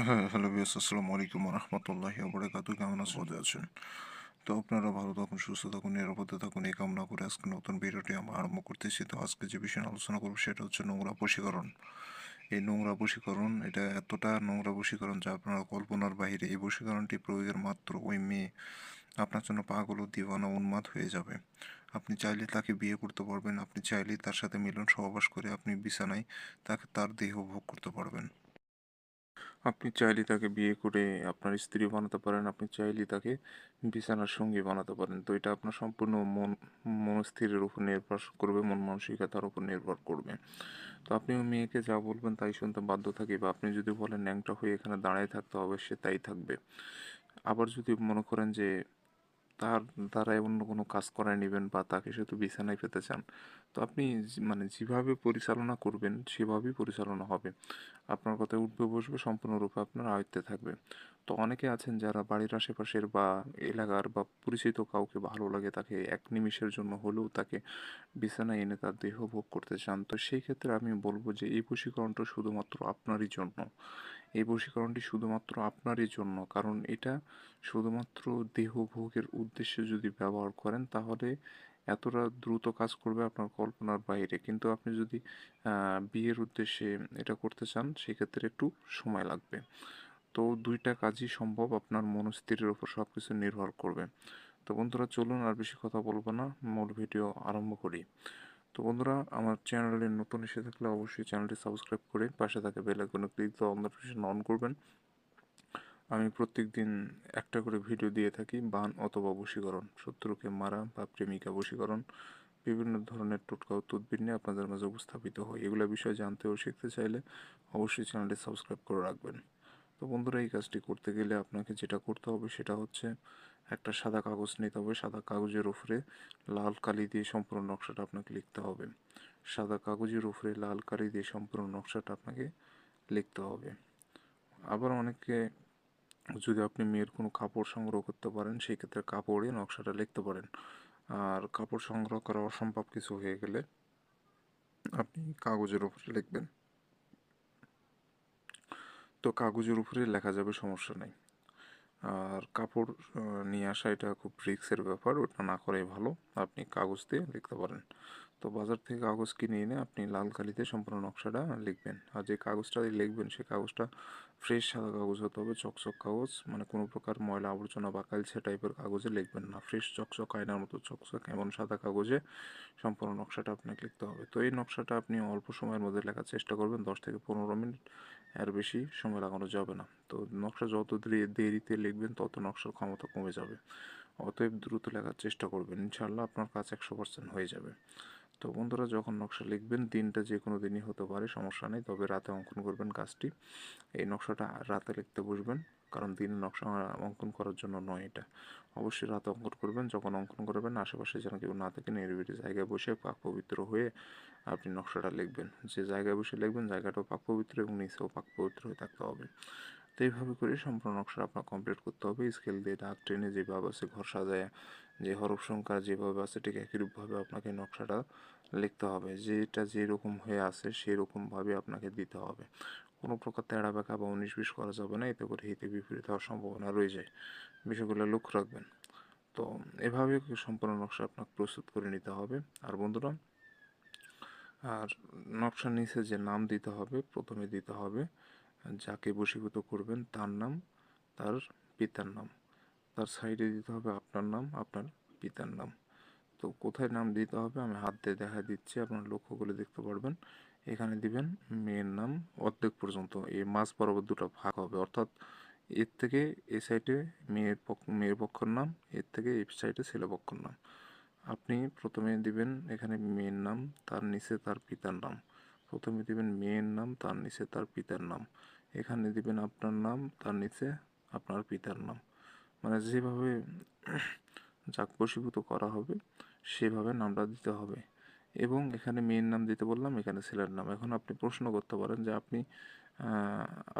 হ্যাঁ, hello viewers, আসসালামু আলাইকুম ওয়া রাহমাতুল্লাহি ওয়া বারাকাতুহু। কেমন আছেন? ভালো আছেন? তো আপনারা ভালো থাকুন, সুস্থ থাকুন, নিরাপদে থাকুন এই কামনা করে আজকে নতুন ভিডিওটি আমরা আরম্ভ করতেছি। তো আজকে যে বিষয়ে আলোচনা করব সেটা হচ্ছে নোংরা বশীকরণ। এই নোংরা বশীকরণ এটা এতটা নোংরা বশীকরণ যা আপনার কল্পনার বাইরে। এই বশীকরণটি প্রয়োগের মাত্র ওই মেয়ে আপনার জন্য পাগল ও দিওয়ানা উন্মাদ হয়ে যাবে। আপনি চাইলে তাকে বিয়ে করতে পারবেন, আপনি চাইলেই তার সাথে মিলন সহবাস করে আপনি বিছানায় তার দেহ ভোগ করতে পারবেন। আপনি চাইলেই তাকে বিয়ে করে আপনার স্ত্রী বানাতে পারেন, আপনি চাইলেই তাকে বিছানার সঙ্গী বানাতে পারেন। তো এটা আপনার সম্পূর্ণ মনস্থিরের উপর নির্ভর করবে, মন মানসিকতার উপর নির্ভর করবে। তো আপনি ওই মেয়েকে যা বলবেন তাই শুনতে বাধ্য থাকি, বা আপনি যদি বলেন ন্যাংটা হয়ে এখানে দাঁড়ায় থাকতে হবে, সে তাই থাকবে। আবার যদি মনে করেন যে তার দ্বারাই অন্য কোনো কাজ করায় নেবেন বা তাকে শুধু বিছানায় পেতে চান, তো আপনি মানে যেভাবে পরিচালনা করবেন সেভাবেই পরিচালনা হবে। আপনার কথায় উঠবে বসবে সম্পূর্ণরূপে আপনার আয়ত্তে থাকবে। তো অনেকে আছেন যারা বাড়ির আশেপাশের বা এলাকার বা পরিচিত কাউকে ভালো লাগে, তাকে এক নিমিষের জন্য হলেও তাকে বিছানায় এনে তার দেহ ভোগ করতে চান। তো সেই ক্ষেত্রে আমি বলবো যে এই বশীকরণটা শুধুমাত্র আপনারই জন্য। এই বশীকরণটি শুধুমাত্র আপনারই জন্য, কারণ এটা শুধুমাত্র দেহ ভোগের উদ্দেশ্যে যদি ব্যবহার করেন তাহলে এতটা দ্রুত কাজ করবে আপনার কল্পনার বাইরে। কিন্তু আপনি যদি বিয়ের উদ্দেশ্যে এটা করতে চান সেক্ষেত্রে একটু সময় লাগবে। তো দুইটা কাজই সম্ভব, আপনার মনস্থিরের উপর সব কিছু নির্ভর করবে। তো বন্ধুরা চলুন আর বেশি কথা বলবো না, মূল ভিডিও আরম্ভ করি। তো বন্ধুরা, আমার চ্যানেলে নতুন এসে থাকলে অবশ্যই চ্যানেলটি সাবস্ক্রাইব করে পাশে থাকা বেল আইকনে ক্লিক দিয়ে অল নোটিফিকেশন অন করবেন। আমি প্রত্যেকদিন একটা করে ভিডিও দিয়ে থাকি বান অথবা বশীকরণ, শত্রুকে মারা বা প্রেমিকা বশীকরণ, বিভিন্ন ধরনের টোটকা ও তদবির নিয়ে আপনাদের মাঝে উপস্থাপিত হয়। এগুলো বিষয়ে জানতে ও শিখতে চাইলে অবশ্যই চ্যানেলটি সাবস্ক্রাইব করে রাখবেন। তো বন্ধুরা, এই কাজটি করতে গেলে আপনাকে যেটা করতে হবে সেটা হচ্ছে একটা সাদা কাগজ নিতে হবে। সাদা কাগজের উপরে লাল কালি দিয়ে সম্পূর্ণ নকশাটা আপনাকে লিখতে হবে। সাদা কাগজের উপরে লাল কালি দিয়ে সম্পূর্ণ নকশাটা আপনাকে লিখতে হবে। আবার অনেকে, যদি আপনি মেয়ের কোনো কাপড় সংগ্রহ করতে পারেন সেই ক্ষেত্রে কাপড়ে নকশাটা লিখতে পারেন। আর কাপড় সংগ্রহ করা অসম্ভব কিছু হয়ে গেলে আপনি কাগজের উপরে লিখবেন। তো কাগজের উপরে লেখা যাবে, সমস্যা নেই। আর কাপড় নিয়ে আসা এটা খুব রিস্কের ব্যাপার, ওটা না করাই ভালো। আপনি কাগজ দিয়ে লিখতে পারেন। তো বাজার থেকে কাগজ কিনে এনে আপনি লাল কালিতে সম্পূর্ণ নকশাটা লিখবেন। আর যে কাগজটা দিয়ে লিখবেন সেই কাগজটা ফ্রেশ সাদা কাগজ হতে হবে, চকচক কাগজ, মানে কোনো প্রকার ময়লা আবর্জনা বা কালচে টাইপের কাগজে লিখবেন না। ফ্রেশ চকচক আয়নার মতো চকচক এমন সাদা কাগজে সম্পূর্ণ নকশাটা আপনাকে লিখতে হবে। তো এই নকশাটা আপনি অল্প সময়ের মধ্যে লেখার চেষ্টা করবেন, 10 থেকে 15 মিনিট, এর বেশি সময় লাগানো যাবে না। তো নকশা যত দেরিতে লিখবেন তত নকশার ক্ষমতা কমে যাবে। অতএব দ্রুত লেখার চেষ্টা করবেন, ইনশাআল্লাহ আপনার কাজ 100% হয়ে যাবে। তো বন্ধুরা, যখন নকশা লিখবেন, দিনটা যে কোনো দিনই হতে পারে, সমস্যা নেই, তবে রাতে অঙ্কন করবেন কাজটি। এই নকশাটা রাতে লিখতে বসবেন, কারণ দিনে নকশা অঙ্কন করার জন্য নয় এটা। অবশ্যই রাতে অঙ্কন করবেন। যখন অঙ্কন করবেন আশেপাশে যেন কেউ না থাকে, নিরিবিলি জায়গায় বসে পাক পবিত্র হয়ে আপনি নকশাটা লিখবেন। যে জায়গায় বসে লিখবেন জায়গাটাও পাক পবিত্র এবং নিচেও পাক পবিত্র হয়ে থাকতে হবে। তো এইভাবে করে সম্পূর্ণ নকশা আপনার কমপ্লিট করতে হবে। স্কেল দিয়ে দাগ টেনে যেভাবে আছে ঘর সাজায়, যে হরফ সংখ্যা যেভাবে আছে ঠিক একইরূপভাবে আপনাকে নকশাটা লিখতে হবে। যেটা যেরকম হয়ে আছে সেরকমভাবে আপনাকে দিতে হবে। কোনো প্রকার তেড়া বেঁকা বা 19-20 করা যাবে না, এতে করে হিতে বিপরীত হওয়ার সম্ভাবনা রয়ে যায়। বিষয়গুলো লক্ষ্য রাখবেন। তো এভাবে সম্পূর্ণ নকশা আপনাকে প্রস্তুত করে নিতে হবে। আর বন্ধুরা, আর নকশার নিচে যে নাম দিতে হবে, প্রথমে দিতে হবে যাকে বশীভূত করবেন তার নাম, তার পিতার নাম। তার সাইডে দিতে হবে আপনার নাম, আপনার পিতার নাম। তো কোথায় নাম দিতে হবে আমি হাত দিয়ে দেখা দিচ্ছি, আপনারা লক্ষ্য করে দেখতে পারবেন। এখানে দিবেন মেয়ের নাম অর্ধেক পর্যন্ত, এই মাঝ বরাবর দুটো ভাগ হবে, অর্থাৎ এর থেকে এই সাইডে মেয়ের পক্ষের নাম, এর থেকে এই সাইডে ছেলে পক্ষের নাম। আপনি প্রথমে দিবেন এখানে মেয়ের নাম, তার নিচে তার পিতার নাম। প্রথমে দিবেন মেয়ের নাম, তার নিচে তার পিতার নাম। এখানে দিবেন আপনার নাম, তার নিচে আপনার পিতার নাম। মানে যেভাবে যাক বশীভূত করা হবে সেভাবে নামটা দিতে হবে। এবং এখানে মেয়ের নাম দিতে বললাম, এখানে ছেলের নাম। এখন আপনি প্রশ্ন করতে পারেন যে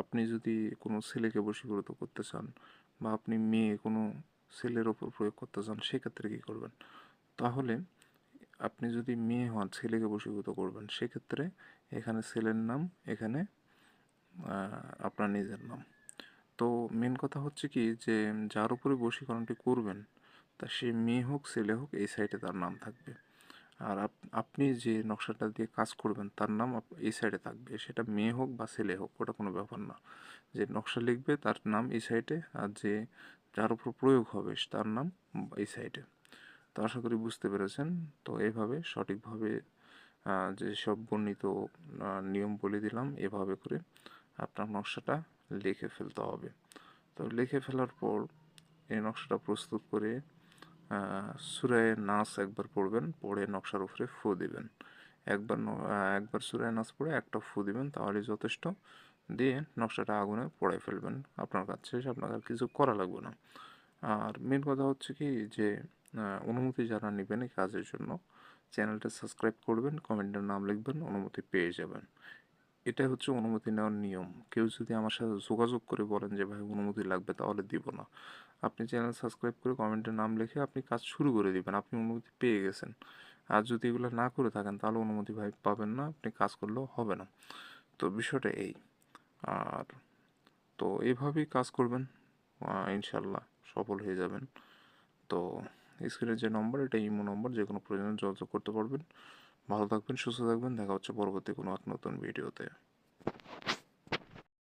আপনি যদি কোনো ছেলেকে বশীভূত করতে চান বা আপনি মেয়ে কোনো ছেলের ওপর প্রয়োগ করতে চান সেক্ষেত্রে কী করবেন? তাহলে আপনি যদি মেয়ে হন, ছেলেকে বশীভূত করবেন, সেক্ষেত্রে এখানে ছেলের নাম, এখানে আপনার নিজের নাম। তো মেন কথা হচ্ছে কি যে যার উপরে বশীকরণটি করবেন তা সে মেয়ে হোক ছেলে হোক এই সাইডে তার নাম থাকবে। আর আপনি যে নকশাটা দিয়ে কাজ করবেন তার নাম এই সাইডে থাকবে, সেটা মেয়ে হোক বা ছেলে হোক ওটা কোনো ব্যাপার না। যে নকশা লিখবে তার নাম এই সাইডে, আর যে যার উপর প্রয়োগ হবে তার নাম এই সাইডে। তো আশা করি বুঝতে পেরেছেন। তো এইভাবে সঠিকভাবে যেসব বর্ণিত নিয়ম বলে দিলাম এভাবে করে আপনার নকশাটা লিখে ফেলতে হবে। তো লিখে ফেলার পর এই নকশাটা প্রস্তুত করে সূরায়ে নাস একবার পড়বেন, পড়ে নকশার উপরে ফু দিবেন। একবার সূরায়ে নাস পড়ে একটা ফু দিবেন, তাহলে যথেষ্ট। দিয়ে নকশাটা আগুনে পোড়ায় ফেলবেন, আপনার কাজ শেষ, আপনার আর কিছু করা লাগবে না। আর মেন কথা হচ্ছে কি যে অনুমতি যারা নেবেন এই কাজের জন্য চ্যানেলটা সাবস্ক্রাইব করবেন, কমেন্টের নাম লিখবেন, অনুমতি পেয়ে যাবেন। এটাই হচ্ছে অনুমতি নেওয়ার নিয়ম। কেউ যদি আমার সাথে যোগাযোগ করে বলেন যে ভাই অনুমতি লাগবে, তাহলে দিব না। আপনি চ্যানেল সাবস্ক্রাইব করে কমেন্টের নাম লিখে আপনি কাজ শুরু করে দিবেন, আপনি অনুমতি পেয়ে গেছেন। আর যদি এগুলো না করে থাকেন তাহলে অনুমতি ভাই পাবেন না, আপনি কাজ করলেও হবে না। তো বিষয়টা এই। আর তো এভাবেই কাজ করবেন, ইনশাল্লাহ সফল হয়ে যাবেন। তো স্ক্রিনের যে নম্বর, এটা ইমো নম্বর, যে কোনো প্রয়োজনে যোগাযোগ করতে পারবেন। ভালো থাকবেন, সুস্থ থাকবেন, দেখা হচ্ছে পরবর্তী কোনো এক নতুন ভিডিওতে।